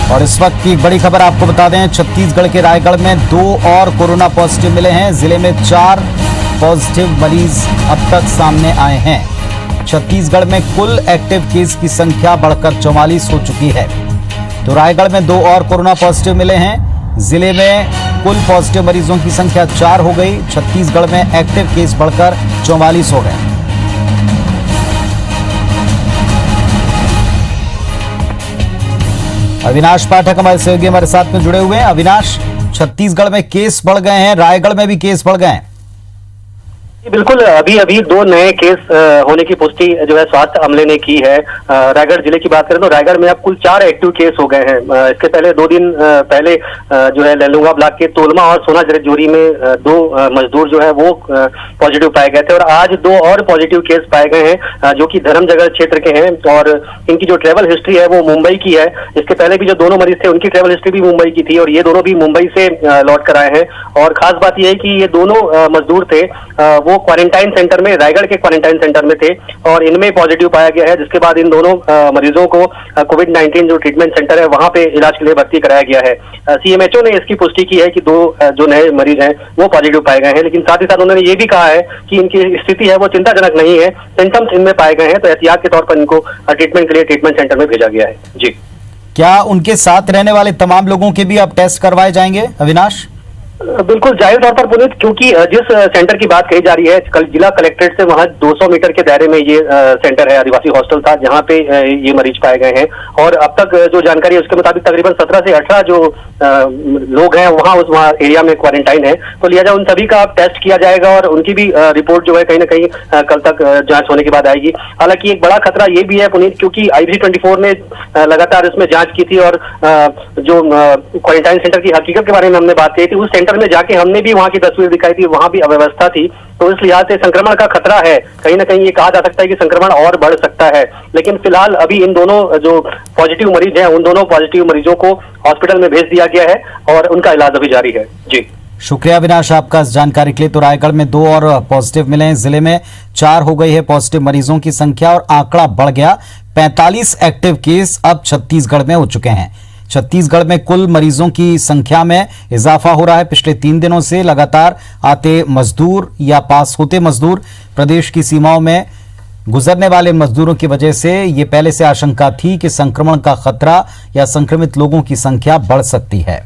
और इस वक्त की बड़ी खबर आपको बता दें, छत्तीसगढ़ के रायगढ़ में 2 और कोरोना पॉजिटिव मिले हैं। जिले में 4 पॉजिटिव मरीज अब तक सामने आए हैं। छत्तीसगढ़ में कुल एक्टिव केस की संख्या बढ़कर 44 हो चुकी है। तो रायगढ़ में 2 और कोरोना पॉजिटिव मिले हैं। जिले में कुल पॉजिटिव मरीजों की संख्या 4 हो गई। छत्तीसगढ़ में एक्टिव केस बढ़कर 44 हो गए। अविनाश पाठक हमारे सहयोगी हमारे साथ में जुड़े हुए हैं। अविनाश, छत्तीसगढ़ में केस बढ़ गए हैं, रायगढ़ में भी केस बढ़ गए हैं। बिल्कुल, अभी 2 नए केस होने की पुष्टि जो है स्वास्थ्य अमले ने की है। रायगढ़ जिले की बात करें तो रायगढ़ में अब कुल 4 एक्टिव केस हो गए हैं। इसके पहले 2 दिन पहले जो है लैलूंगा ब्लॉक के तोलमा और सोना जोरी में 2 मजदूर जो है वो पॉजिटिव पाए गए थे और आज 2 और पॉजिटिव केस पाए गए हैं जो कि धर्मजगह क्षेत्र के हैं और इनकी जो ट्रेवल हिस्ट्री है वो मुंबई की है। इसके पहले भी जो दोनों मरीज थे उनकी ट्रेवल हिस्ट्री भी मुंबई की थी और ये दोनों भी मुंबई से लौट कर आए हैं। और खास बात यह है कि ये दोनों मजदूर थे वो क्वारंटाइन सेंटर में, रायगढ़ के क्वारंटाइन सेंटर में थे और इनमें पॉजिटिव पाया गया है, जिसके बाद इन दोनों मरीजों को कोविड-19 जो ट्रीटमेंट सेंटर है वहां पे इलाज के लिए भर्ती कराया गया है। सीएमएचओ ने इसकी पुष्टि की है कि 2 जो नए मरीज हैं वो पॉजिटिव पाए गए हैं, लेकिन साथ ही साथ उन्होंने ये भी कहा है कि इनकी स्थिति है वो चिंताजनक नहीं है, सिम्टम्स इनमें पाए गए हैं, तो एहतियात के तौर पर इनको ट्रीटमेंट के लिए ट्रीटमेंट सेंटर में भेजा गया है। जी, क्या उनके साथ रहने वाले तमाम लोगों के भी अब टेस्ट करवाए जाएंगे अविनाश? बिल्कुल, जाहिर तौर पर पुनीत, क्योंकि जिस सेंटर की बात कही जा रही है जिला कलेक्ट्रेट से वहां 200 मीटर के दायरे में ये सेंटर है, आदिवासी हॉस्टल था जहां पे ये मरीज पाए गए हैं और अब तक जो जानकारी है उसके मुताबिक तकरीबन 17 से 18 जो लोग हैं वहाँ एरिया में क्वारंटाइन है। तो लिहाजा उन सभी का अब टेस्ट किया जाएगा और उनकी भी रिपोर्ट जो है कहीं ना कहीं कल तक जांच होने के बाद आएगी। हालांकि एक बड़ा खतरा ये भी है पुनीत, क्योंकि IBC24 ने लगातार इसमें जांच की थी और जो क्वारंटाइन सेंटर की हकीकत के बारे में हमने बात की थी, उस सेंटर में जाके हमने भी वहां की तस्वीर दिखाई थी, वहां भी अव्यवस्था थी। तो इस लिहाज से संक्रमण का खतरा है, कहीं ना कहीं ये कहा जा सकता है कि संक्रमण और बढ़ सकता है। लेकिन फिलहाल अभी इन दोनों जो पॉजिटिव मरीज हैं उन दोनों पॉजिटिव मरीजों को हॉस्पिटल में भेज दिया गया है और उनका इलाज अभी जारी है। जी, शुक्रिया अविनाश आपका इस जानकारी के लिए। तो रायगढ़ में 2 और पॉजिटिव मिले हैं, जिले में 4 हो गई है पॉजिटिव मरीजों की संख्या और आंकड़ा बढ़ गया। 45 एक्टिव केस अब छत्तीसगढ़ में हो चुके हैं। छत्तीसगढ़ में कुल मरीजों की संख्या में इजाफा हो रहा है। पिछले 3 दिनों से लगातार आते मजदूर या पास होते मजदूर, प्रदेश की सीमाओं में गुजरने वाले मजदूरों की वजह से ये पहले से आशंका थी कि संक्रमण का खतरा या संक्रमित लोगों की संख्या बढ़ सकती है।